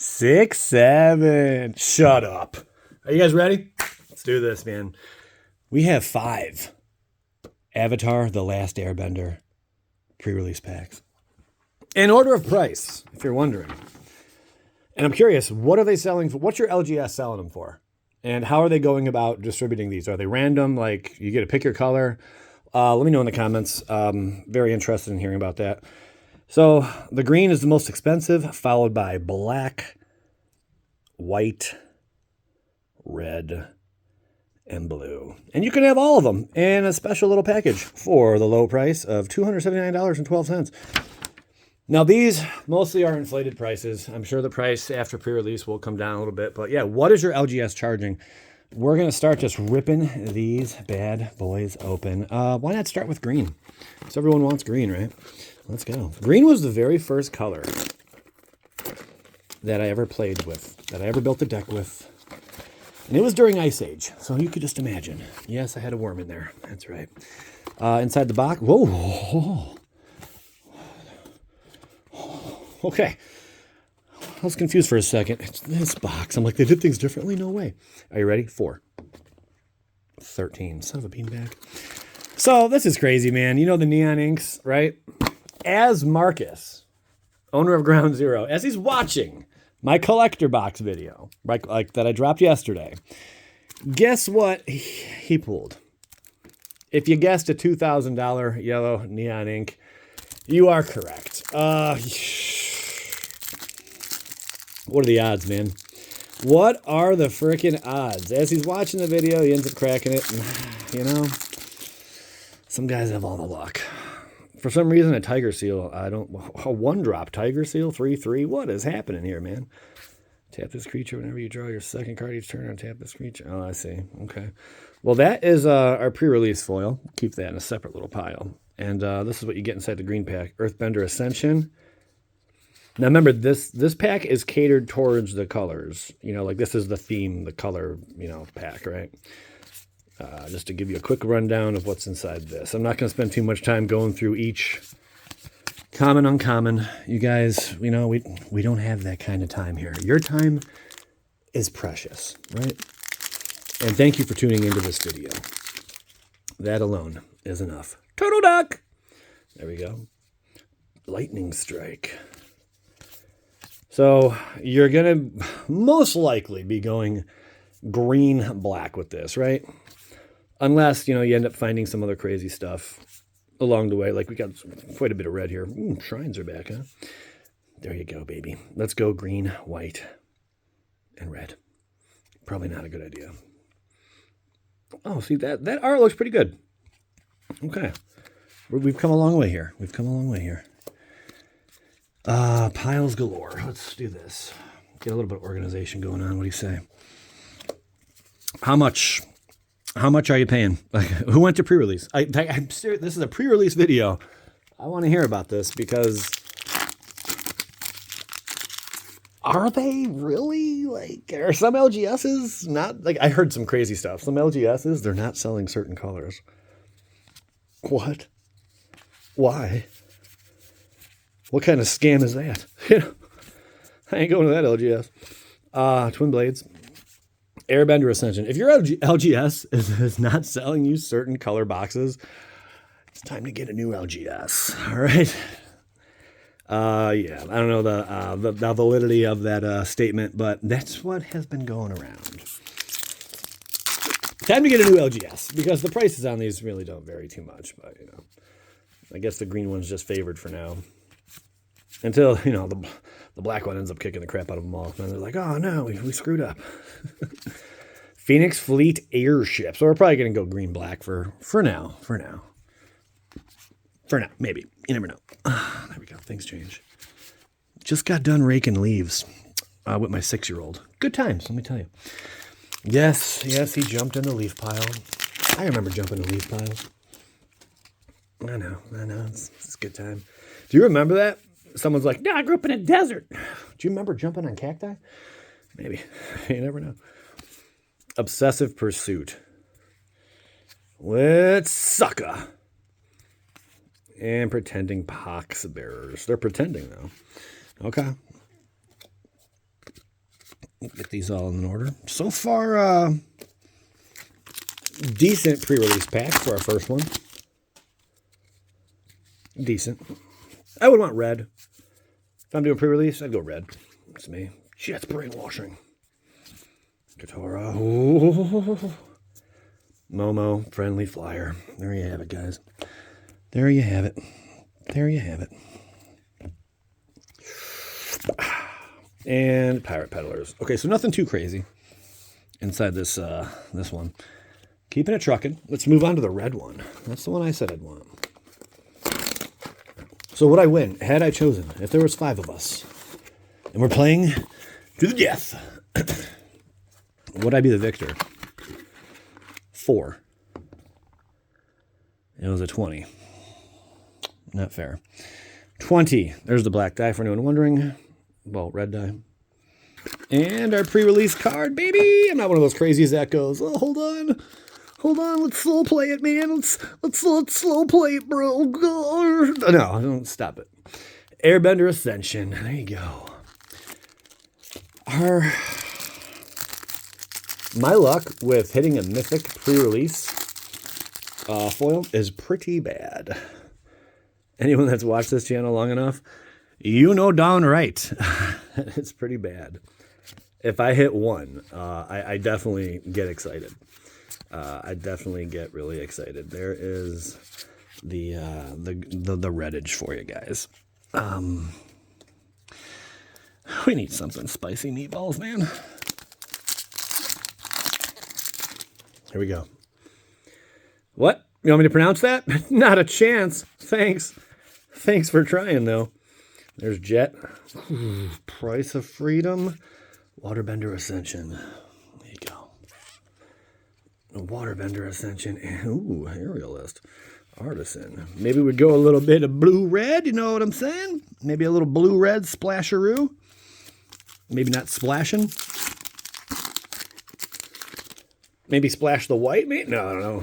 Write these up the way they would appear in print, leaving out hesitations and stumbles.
6, 7. Shut up. Are you guys ready? Let's do this, man. We have 5 Avatar: The Last Airbender pre-release packs. In order of price, if you're wondering. And I'm curious, what are they selling for? What's your LGS selling them for? And how are they going about distributing these? Are they random? Like you get to pick your color? Let me know in the comments. Very interested in hearing about that. So the green is the most expensive, followed by black, white, red, and blue. And you can have all of them in a special little package for the low price of $279.12. Now, these mostly are inflated prices. I'm sure the price after pre-release will come down a little bit. But yeah, what is your LGS charging? We're going to start just ripping these bad boys open. Why not start with green? So everyone wants green, right? Let's go. Green was the very first color that I ever played with, that I ever built a deck with. And it was during Ice Age, so you could just imagine. Yes, I had a worm in there. That's right. Inside the box. Whoa. Okay. I was confused for a second. It's this box. I'm like, they did things differently? No way. Are you ready? 4. 13. Son of a beanbag. So this is crazy, man. You know the neon inks, right? As Marcus, owner of Ground Zero, as he's watching my collector box video, like that I dropped yesterday, guess what he pulled? If you guessed a $2,000 yellow neon ink, you are correct. What are the odds, man? What are the freaking odds? As he's watching the video, he ends up cracking it. And, you know, some guys have all the luck. For some reason, a Tiger Seal, a 1-drop Tiger Seal, 3/3. What is happening here, man? Tap this creature whenever you draw your second card each turn, tap this creature. Oh, I see. Okay. Well, that is our pre-release foil. Keep that in a separate little pile. And this is what you get inside the green pack. Earthbender Ascension. Now, remember, this pack is catered towards the colors. You know, like this is the theme, the color, pack, right? Just to give you a quick rundown of what's inside this. I'm not going to spend too much time going through each common, uncommon. You guys, we don't have that kind of time here. Your time is precious, right? And thank you for tuning into this video. That alone is enough. Turtle Duck! There we go. Lightning Strike. So you're going to most likely be going green-black with this, right? Unless, you end up finding some other crazy stuff along the way. Like we got quite a bit of red here. Shrines are back, huh? There you go, baby. Let's go green, white, and red. Probably not a good idea. Oh, see, that art looks pretty good. Okay. We've come a long way here. Piles galore. Let's do this. Get a little bit of organization going on. What do you say? How much are you paying? Like, who went to pre-release? I'm serious. This is a pre-release video. I want to hear about this because are they really are some LGSs not I heard some crazy stuff. Some LGSs, they're not selling certain colors. What? Why? What kind of scam is that? I ain't going to that LGS. Twin Blades. Airbender Ascension. If your LGS is not selling you certain color boxes, it's time to get a new LGS. All right. Yeah, I don't know the validity of that statement, but that's what has been going around. Time to get a new LGS because the prices on these really don't vary too much. But I guess the green one's just favored for now. Until, the black one ends up kicking the crap out of them all. And they're like, oh, no, we screwed up. Phoenix Fleet Airship. So we're probably going to go green-black for now. For now, maybe. You never know. There we go. Things change. Just got done raking leaves with my 6-year-old. Good times, let me tell you. Yes, he jumped in the leaf pile. I remember jumping in leaf piles. I know. It's a good time. Do you remember that? Someone's like, I grew up in a desert. Do you remember jumping on cacti? Maybe. You never know. Obsessive Pursuit. With Sucker. And Pretending Pox Bearers. They're pretending, though. Okay. Get these all in order. So far, decent pre-release pack for our first one. Decent. I would want red. If I'm doing pre-release, I'd go red. That's me. Jets brainwashing. Katara. Ooh. Momo, friendly flyer. There you have it, guys. There you have it. There you have it. And Pirate Peddlers. Okay, so nothing too crazy inside this this one. Keeping it trucking. Let's move on to the red one. That's the one I said I'd want. So would I win had I chosen? If there was 5 of us and we're playing to the death, would I be the victor? 4. It was a 20. Not fair. 20. There's the black die for anyone wondering. Well, red die. And our pre-release card, baby. I'm not one of those crazies that goes, oh, hold on. Hold on, let's slow play it, man. Let's slow play it, bro. No, don't stop it. Airbender Ascension. There you go. My luck with hitting a mythic pre-release foil is pretty bad. Anyone that's watched this channel long enough, you know darn right. It's pretty bad. If I hit one, I definitely get excited. I definitely get really excited. There is the reddage for you guys. We need something spicy meatballs, man. Here we go. What? You want me to pronounce that? Not a chance. Thanks. Thanks for trying, though. There's Jet. Ooh, Price of Freedom. Waterbender Ascension. There you go. A Waterbender Ascension. Ooh, Aerialist. Artisan. Maybe we go a little bit of blue-red, you know what I'm saying? Maybe a little blue-red splasheroo. Maybe not splashing. Maybe splash the white, mate? No, I don't know.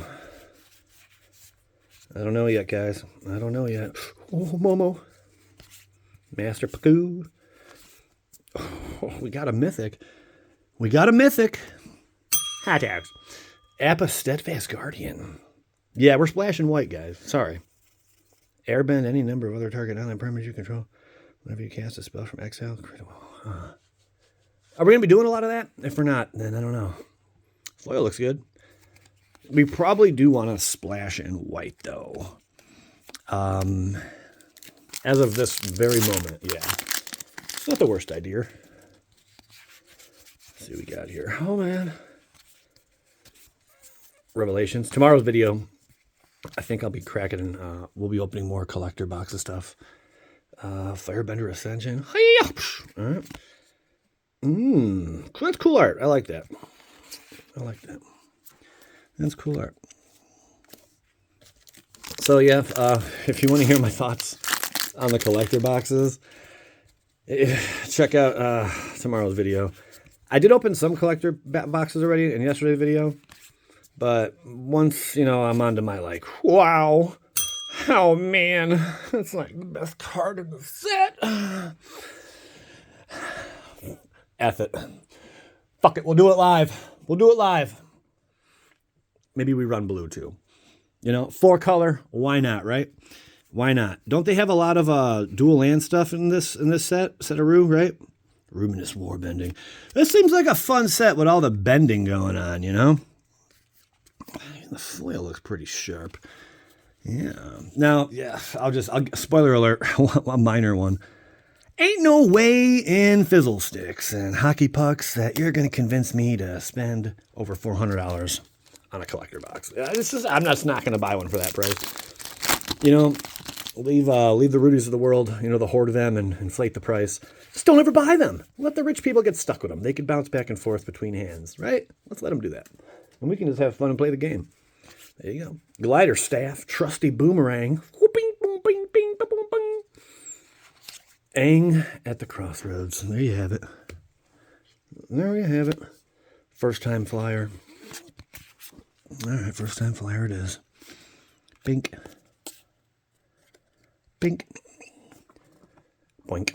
I don't know yet, guys. I don't know yet. Oh, Momo. Master Pagoo. Oh, we got a mythic. We got a mythic. Hot dogs. Appa Steadfast Guardian. Yeah, we're splashing white, guys. Sorry. Airbend any number of other target online primers you control. Whenever you cast a spell from exile. Are we going to be doing a lot of that? If we're not, then I don't know. Foil looks good. We probably do want to splash in white, though. As of this very moment, yeah. It's not the worst idea. Let's see what we got here. Oh, man. Revelations. Tomorrow's video, I think I'll be cracking, we'll be opening more collector box of stuff. Firebender Ascension. All right. That's cool art. I like that. I like that. That's cool art. So yeah, if you want to hear my thoughts on the collector boxes, check out tomorrow's video. I did open some collector boxes already in yesterday's video, but once, you know, I'm onto my like, wow, oh man, that's like the best card in the set. F it. Fuck it, we'll do it live. We'll do it live. Maybe we run blue too. You know, 4-color, why not, right? Why not? Don't they have a lot of dual land stuff in this set of Rue, right? Ruminous Warbending. This seems like a fun set with all the bending going on, you know? The foil looks pretty sharp. Yeah. Now, yeah, I'll spoiler alert, a minor one. Ain't no way in fizzle sticks and hockey pucks that you're going to convince me to spend over $400 on a collector box. I'm not going to buy one for that price. You know, leave the Rudies of the world, you know, the horde of them, and inflate the price. Just don't ever buy them. Let the rich people get stuck with them. They can bounce back and forth between hands, right? Let's let them do that. And we can just have fun and play the game. There you go. Glider Staff, Trusty Boomerang. Whooping, boom, bing, bing, ba, boom, bing. Aang at the Crossroads. There you have it. There you have it. First time flyer. All right, first time flyer it is. Bink. Bink. Boink.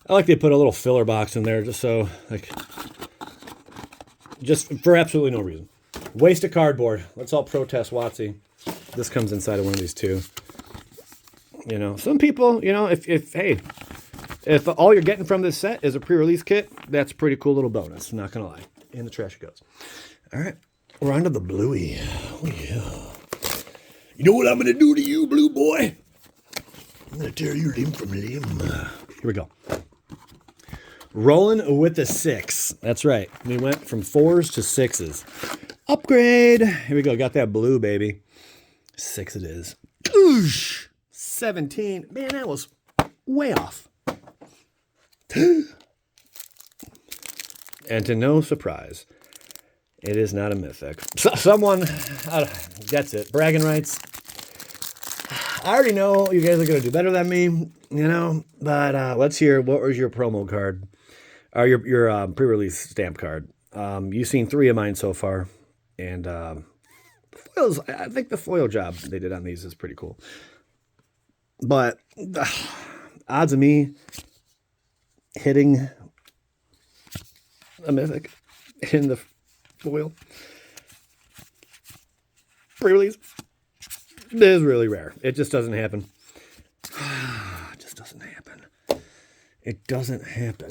I like they put a little filler box in there just so, like, just for absolutely no reason. Waste of cardboard. Let's all protest WotC. This comes inside of one of these too. You know, some people, you know, if all you're getting from this set is a pre-release kit, that's a pretty cool little bonus. I'm not going to lie. In the trash it goes. All right. We're on to the bluey. Oh, yeah. You know what I'm going to do to you, blue boy? I'm going to tear you limb from limb. Here we go. Rolling with the 6. That's right. We went from 4s to 6s. Upgrade. Here we go. Got that blue, baby. 6 it is. Oosh. 17. Man, that was way off. And to no surprise, it is not a mythic. So, someone gets it. Bragging rights. I already know you guys are going to do better than me, you know, but let's hear, what was your promo card? Or your pre-release stamp card. You've seen 3 of mine so far, and the foils, I think the foil job they did on these is pretty cool. But odds of me hitting a mythic in the foil pre-release is really rare. It just doesn't happen. It just doesn't happen. It doesn't happen.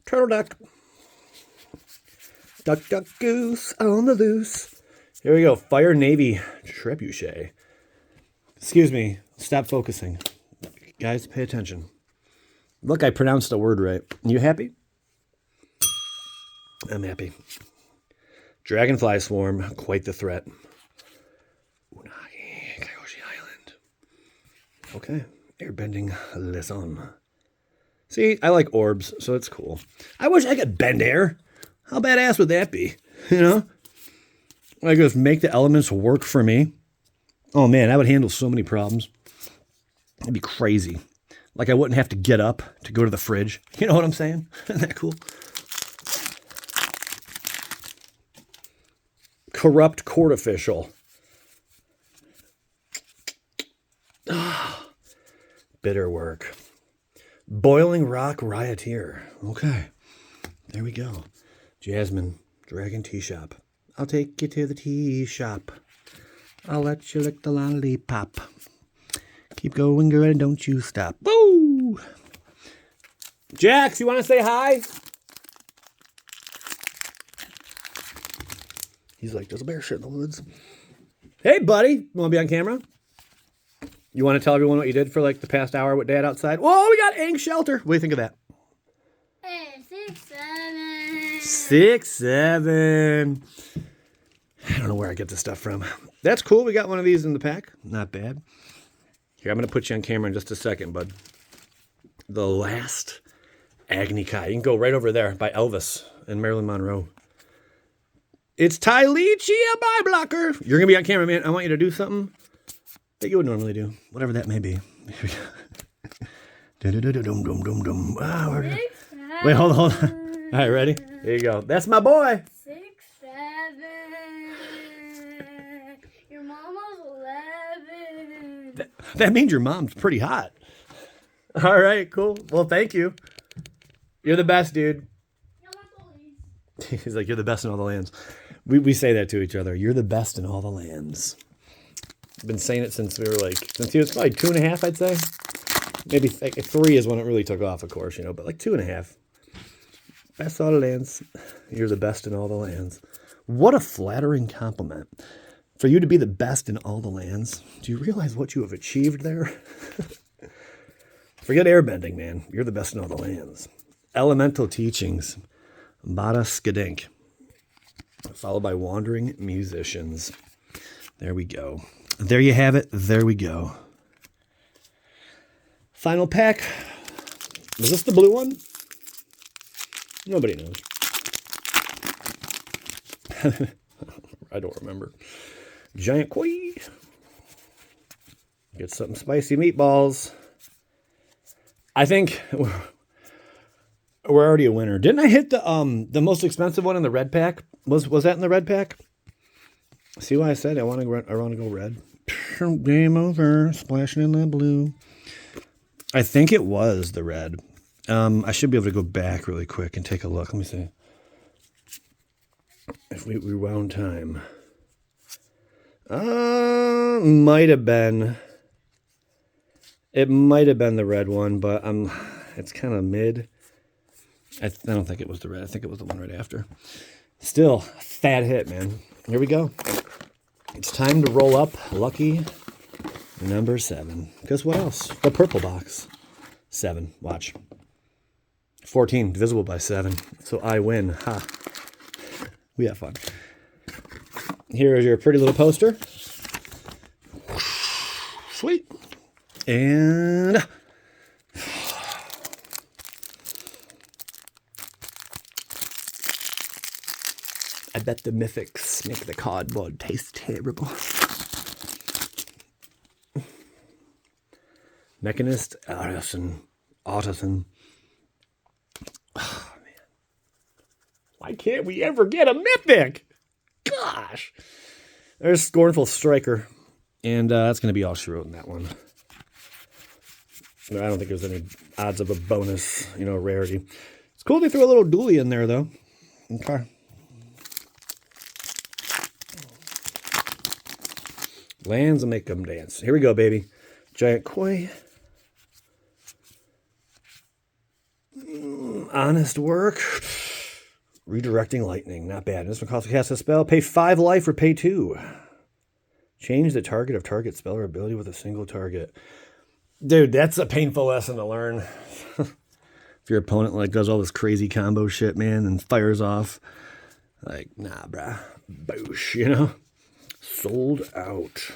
Turtle duck. Duck, duck, goose on the loose. Here we go. Fire Navy Trebuchet. Excuse me. Stop focusing. Guys, pay attention. Look, I pronounced the word right. You happy? I'm happy. Dragonfly Swarm. Quite the threat. Unagi, Kyoshi Island. Okay. Airbending lesson. See, I like orbs, so it's cool. I wish I could bend air. How badass would that be? You know? I just make the elements work for me. Oh man, I would handle so many problems. It'd be crazy. Like I wouldn't have to get up to go to the fridge. You know what I'm saying? Isn't that cool? Corrupt Court Official. Bitter work. Boiling Rock Rioteer. Okay. There we go. Jasmine. Dragon Tea Shop. I'll take you to the tea shop. I'll let you lick the lollipop. Keep going, girl, and don't you stop. Woo! Jax, you want to say hi? He's like, there's a bear shit in the woods. Hey, buddy. You want to be on camera? You want to tell everyone what you did for like the past hour with Dad outside? Whoa, we got Ink Shelter. What do you think of that? Hey, 6, 7. 6, 7. I don't know where I get this stuff from. That's cool. We got one of these in the pack. Not bad. Here, I'm going to put you on camera in just a second, bud. The Last Agni Kai. You can go right over there by Elvis and Marilyn Monroe. It's Tylee Chia Bye Blocker. You're going to be on camera, man. I want you to do something that you would normally do. Whatever that may be. Wait, hold on. All right, ready? Here you go. That's my boy. 6, 7. Your mama's 11. That means your mom's pretty hot. All right, cool. Well, thank you. You're the best, dude. He's like, you're the best in all the lands. We say that to each other. You're the best in all the lands. I've been saying it since we were like, since he was probably 2.5, I'd say. Maybe 3 is when it really took off, of course, you know, but like 2.5. Best in all the lands. You're the best in all the lands. What a flattering compliment. For you to be the best in all the lands, do you realize what you have achieved there? Forget airbending, man. You're the best in all the lands. Elemental Teachings. Bada Skadink. Followed by Wandering Musicians. There we go. There you have it. There we go. Final pack. Was this the blue one? Nobody knows. I don't remember. Giant Koi. Get some spicy meatballs. I think we're already a winner. Didn't I hit the most expensive one in the red pack? Was that in the red pack? See why I said I want to go red? Game over. Splashing in the blue. I think it was the red. I should be able to go back really quick and take a look. Let me see. If we rewound time. Might have been. It might have been the red one, but it's kind of mid. I don't think it was the red. I think it was the one right after. Still, fat hit, man. Here we go. It's time to roll up lucky number 7. Guess what else? The purple box. 7. Watch. 14 divisible by 7. So I win. Ha. We have fun. Here is your pretty little poster. Sweet. And I bet the mythics make the cardboard taste terrible. Mechanist, artisan. Oh, man. Why can't we ever get a mythic? Gosh. There's Scornful Striker. And that's going to be all she wrote in that one. I don't think there's any odds of a bonus, rarity. It's cool they threw a little dually in there, though. Okay. Lands and make them dance. Here we go, baby. Giant Koi. Honest work. Redirecting lightning. Not bad. This one costs to cast a spell. Pay 5 life or pay 2. Change the target of target spell or ability with a single target. Dude, that's a painful lesson to learn. If your opponent does all this crazy combo shit, man, and fires off, nah, bruh. Boosh, Sold out.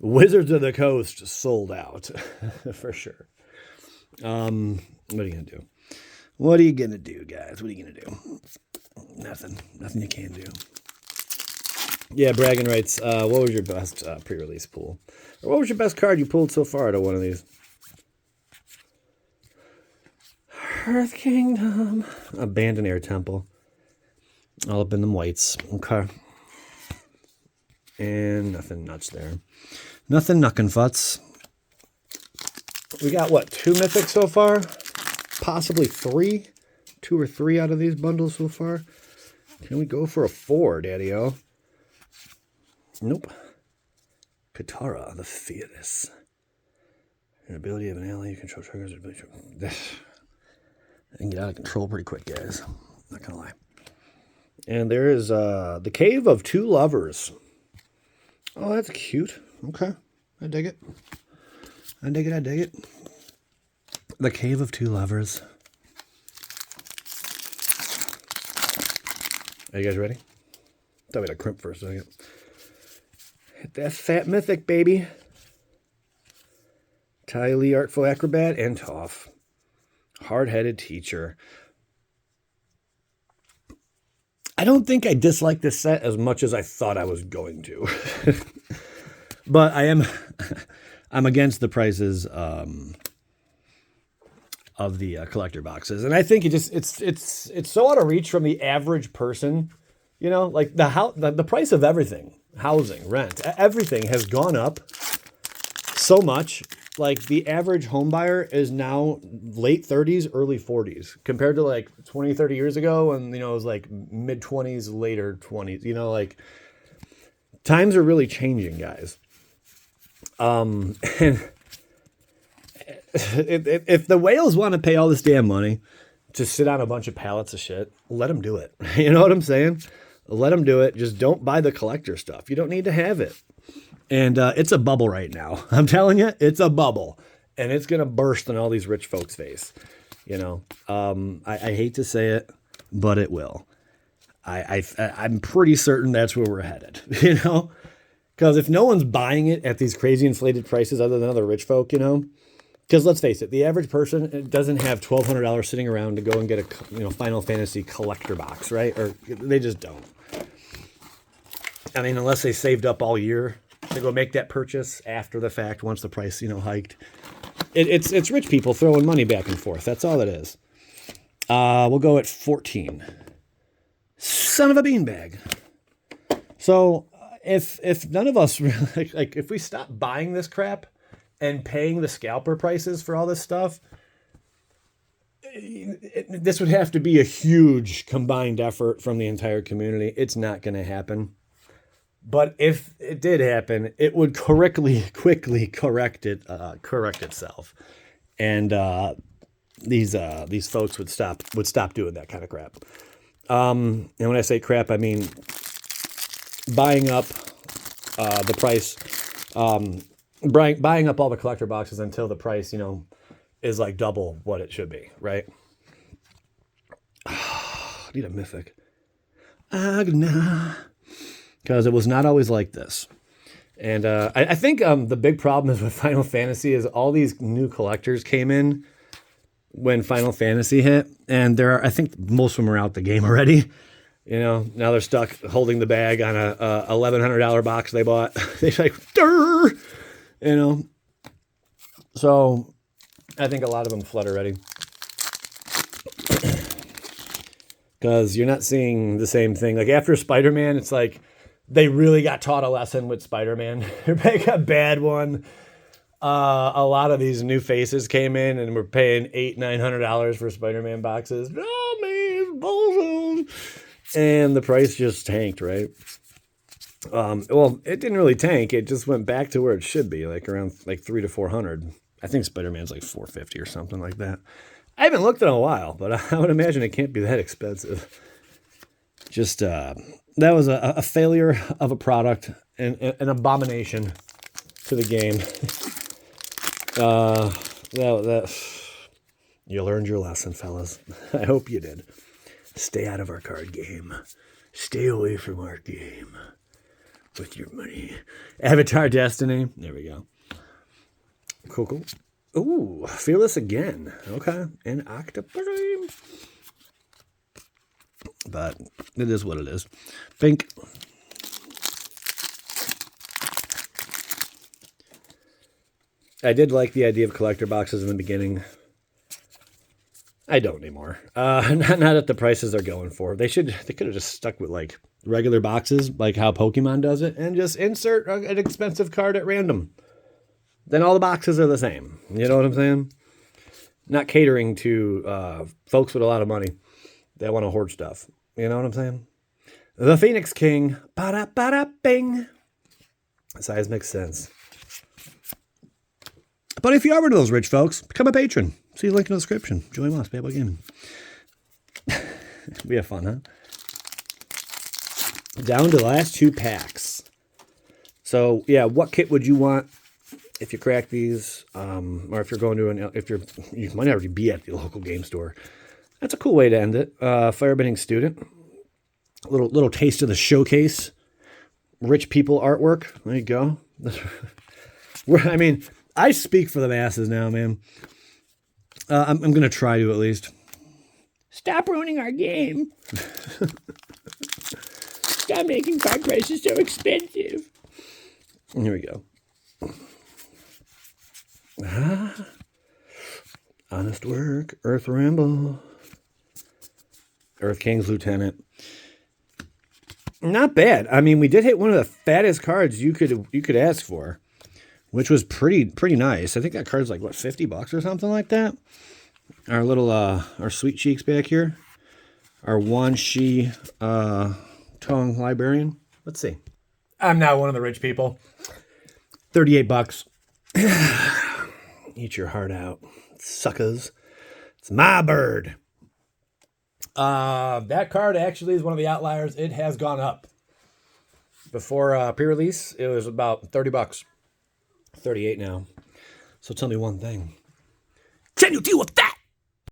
Wizards of the Coast sold out. For sure. What are you going to do? What are you going to do, guys? What are you going to do? Nothing. Nothing you can do. Yeah, Bragging writes, what was your best pre-release pull? Or what was your best card you pulled so far out of one of these? Earth Kingdom. Abandoned Air Temple. All up in them whites. Okay. And nothing nuts there. Nothing knuckin' futs. We got, 2 mythics so far? Possibly 3? 2 or 3 out of these bundles so far? Can we go for a 4, Daddy-O? Nope. Katara, the Fearless. An ability of an ally, you control triggers. I can get out of control pretty quick, guys. Not gonna lie. And there is the Cave of Two Lovers. Oh, that's cute. Okay. I dig it. I dig it. The Cave of Two Lovers. Are you guys ready? Thought we had a crimp for a second. Hit that fat mythic, baby. Ty Lee, Artful Acrobat, and Toph. Hard-headed teacher. I don't think I dislike this set as much as I thought I was going to. But I'm against the prices of the collector boxes. And I think it's so out of reach from the average person. The price of everything, housing, rent, everything has gone up so much. The average home buyer is now late 30s, early 40s compared to 20, 30 years ago. And, it was mid 20s, later 20s, times are really changing, guys. And if the whales want to pay all this damn money to sit on a bunch of pallets of shit, let them do it. You know what I'm saying? Let them do it. Just don't buy the collector stuff. You don't need to have it. And it's a bubble right now. I'm telling you, it's a bubble. And it's going to burst in all these rich folks' face. I hate to say it, but it will. I'm pretty certain that's where we're headed, Because if no one's buying it at these crazy inflated prices other than other rich folk, Because let's face it, the average person doesn't have $1,200 sitting around to go and get a Final Fantasy collector box, right? Or they just don't. I mean, unless they saved up all year to go make that purchase after the fact, once the price, hiked. It's rich people throwing money back and forth. That's all it is. We'll go at 14. Son of a beanbag. So if none of us really, if we stop buying this crap and paying the scalper prices for all this stuff, this would have to be a huge combined effort from the entire community. It's not going to happen. But if it did happen, it would quickly correct itself, and these folks would stop doing that kind of crap. And when I say crap, I mean buying up the price, buying up all the collector boxes until the price, is like double what it should be, right? I need a mythic. Agna. Because it was not always like this. And I think the big problem is with Final Fantasy is all these new collectors came in when Final Fantasy hit. And I think most of them are out the game already. Now they're stuck holding the bag on a $1,100 box they bought. They're like, durr! So I think a lot of them fled already. Because you're not seeing the same thing. Like after Spider-Man, it's like they really got taught a lesson with Spider-Man. They got a bad one. A lot of these new faces came in and were paying $800-900 for Spider-Man boxes. Oh man, bullshit. And the price just tanked, right? Well, it didn't really tank. It just went back to where it should be, like around like $300 to $400. I think Spider-Man's like $450 or something like that. I haven't looked in a while, but I would imagine it can't be that expensive. Just that was a failure of a product and an abomination to the game. You learned your lesson, fellas. I hope you did. Stay out of our card game. Stay away from our game with your money. Avatar Destiny. There we go. Cool. Ooh, Fearless again. Okay. And Octoprime. But it is what it is. Pink. I did like the idea of collector boxes in the beginning. I don't anymore. Not at the prices they're going for. They could have just stuck with like regular boxes, like how Pokemon does it, and just insert an expensive card at random. Then all the boxes are the same. You know what I'm saying? Not catering to folks with a lot of money that want to hoard stuff. You know what I'm saying? The Phoenix King. Ba-da-ba-da-bing. Size makes sense. But if you are one of those rich folks, become a patron. See the link in the description. Join us, Bad Boy Gaming. We have fun, huh? Down to the last 2 packs. So, yeah, what kit would you want if you crack these? Or if you're going to you might already be at the local game store. That's a cool way to end it. Firebending Student. A little taste of the showcase. Rich people artwork. There you go. I mean, I speak for the masses now, man. I'm going to try to at least. Stop ruining our game. Stop making card prices so expensive. Here we go. Honest Work. Earth Ramble. Earth King's Lieutenant. Not bad. I mean, we did hit one of the fattest cards you could ask for, which was pretty nice. I think that card's like, what, $50 or something like that? Our little, our sweet cheeks back here. Our Wan Shi Tong Librarian. Let's see. I'm now one of the rich people. $38. Eat your heart out, suckers. It's my bird. That card actually is one of the outliers. It has gone up. Before pre-release, it was about $30. 38 now. So tell me one thing. Can you deal with that?